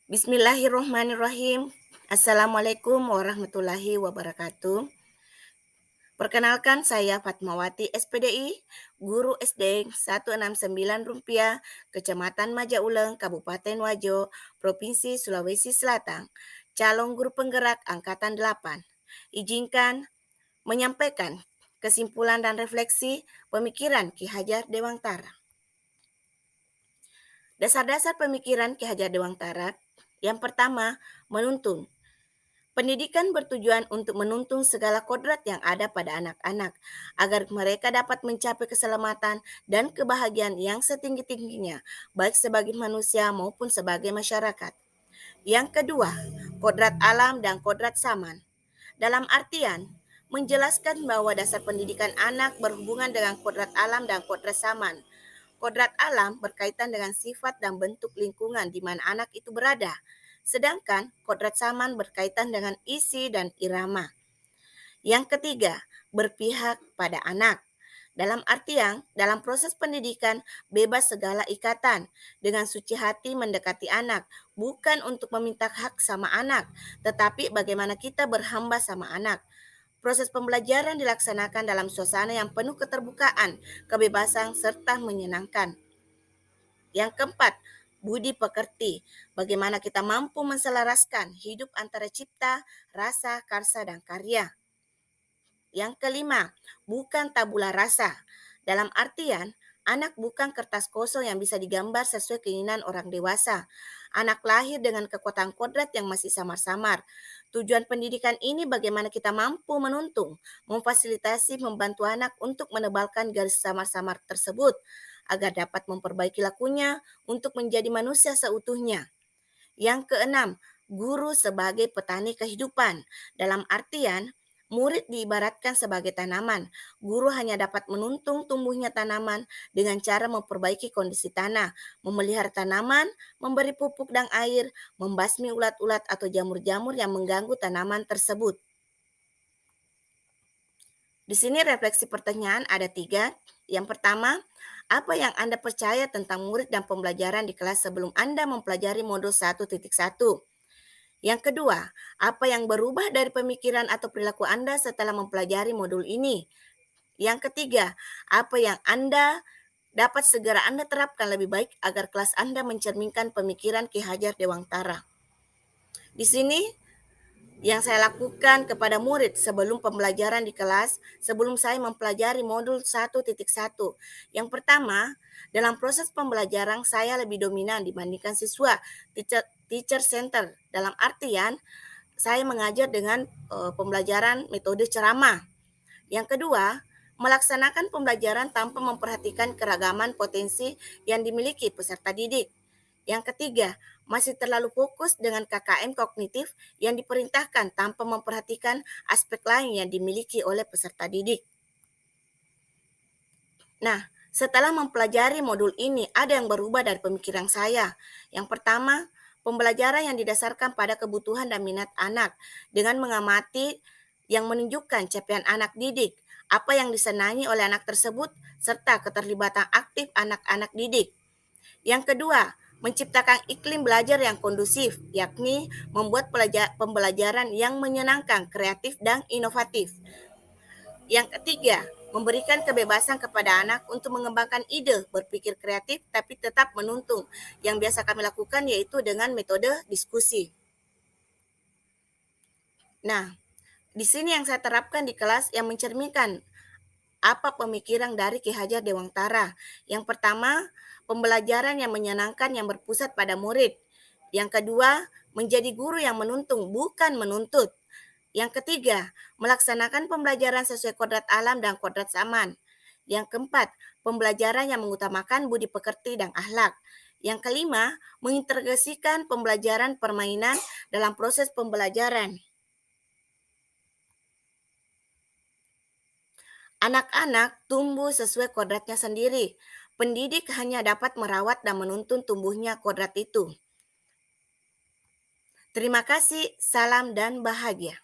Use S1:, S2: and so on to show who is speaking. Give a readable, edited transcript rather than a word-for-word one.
S1: Bismillahirrohmanirrohim. Assalamualaikum warahmatullahi wabarakatuh. Perkenalkan saya Fatmawati SPDI, guru SD 169 Rupiah, Kecamatan Majauleng, Kabupaten Wajo, Provinsi Sulawesi Selatan, calon guru penggerak Angkatan 8. Izinkan menyampaikan kesimpulan dan refleksi pemikiran Ki Hajar Dewantara. Dasar-dasar pemikiran Ki Hajar Dewantara. Yang pertama, menuntun. Pendidikan bertujuan untuk menuntun segala kodrat yang ada pada anak-anak, agar mereka dapat mencapai keselamatan dan kebahagiaan yang setinggi-tingginya, baik sebagai manusia maupun sebagai masyarakat. Yang kedua, kodrat alam dan kodrat zaman. Dalam artian, menjelaskan bahwa dasar pendidikan anak berhubungan dengan kodrat alam dan kodrat zaman. Kodrat alam berkaitan dengan sifat dan bentuk lingkungan di mana anak itu berada, sedangkan kodrat zaman berkaitan dengan isi dan irama. Yang ketiga, berpihak pada anak. Dalam artian, dalam proses pendidikan bebas segala ikatan, dengan suci hati mendekati anak, bukan untuk meminta hak sama anak, tetapi bagaimana kita berhamba sama anak. Proses pembelajaran dilaksanakan dalam suasana yang penuh keterbukaan, kebebasan, serta menyenangkan. Yang keempat, budi pekerti. Bagaimana kita mampu menselaraskan hidup antara cipta, rasa, karsa, dan karya. Yang kelima, bukan tabula rasa. Dalam artian, anak bukan kertas kosong yang bisa digambar sesuai keinginan orang dewasa. Anak lahir dengan kekuatan kodrat yang masih samar-samar. Tujuan pendidikan ini bagaimana kita mampu menuntun, memfasilitasi, membantu anak untuk menebalkan garis samar-samar tersebut, agar dapat memperbaiki lakunya untuk menjadi manusia seutuhnya. Yang keenam, guru sebagai petani kehidupan. Dalam artian, murid diibaratkan sebagai tanaman. Guru hanya dapat menuntun tumbuhnya tanaman dengan cara memperbaiki kondisi tanah, memelihara tanaman, memberi pupuk dan air, membasmi ulat-ulat atau jamur-jamur yang mengganggu tanaman tersebut. Di sini refleksi pertanyaan ada 3. Yang pertama, apa yang Anda percaya tentang murid dan pembelajaran di kelas sebelum Anda mempelajari modul 1.1? Yang kedua, apa yang berubah dari pemikiran atau perilaku Anda setelah mempelajari modul ini? Yang ketiga, apa yang Anda dapat segera Anda terapkan lebih baik agar kelas Anda mencerminkan pemikiran Ki Hajar Dewantara? Di sini yang saya lakukan kepada murid sebelum pembelajaran di kelas, sebelum saya mempelajari modul 1.1. Yang pertama, dalam proses pembelajaran saya lebih dominan dibandingkan siswa, teacher center. Dalam artian, saya mengajar dengan pembelajaran metode ceramah. Yang kedua, melaksanakan pembelajaran tanpa memperhatikan keragaman potensi yang dimiliki peserta didik. Yang ketiga, masih terlalu fokus dengan KKM kognitif yang diperintahkan tanpa memperhatikan aspek lain yang dimiliki oleh peserta didik. Nah, setelah mempelajari modul ini, ada yang berubah dari pemikiran saya. Yang pertama, pembelajaran yang didasarkan pada kebutuhan dan minat anak dengan mengamati yang menunjukkan capaian anak didik, apa yang disenangi oleh anak tersebut, serta keterlibatan aktif anak-anak didik. Yang kedua, menciptakan iklim belajar yang kondusif, yakni membuat pembelajaran yang menyenangkan, kreatif, dan inovatif. Yang ketiga, memberikan kebebasan kepada anak untuk mengembangkan ide, berpikir kreatif, tapi tetap menuntun. Yang biasa kami lakukan yaitu dengan metode diskusi. Nah, di sini yang saya terapkan di kelas yang mencerminkan apa pemikiran dari Ki Hajar Dewantara. Yang pertama, pembelajaran yang menyenangkan yang berpusat pada murid. Yang kedua, menjadi guru yang menuntun, bukan menuntut. Yang ketiga, melaksanakan pembelajaran sesuai kodrat alam dan kodrat zaman. Yang keempat, pembelajaran yang mengutamakan budi pekerti dan akhlak. Yang kelima, mengintegrasikan pembelajaran permainan dalam proses pembelajaran. Anak-anak tumbuh sesuai kodratnya sendiri. Pendidik hanya dapat merawat dan menuntun tumbuhnya kodrat itu. Terima kasih, salam dan bahagia.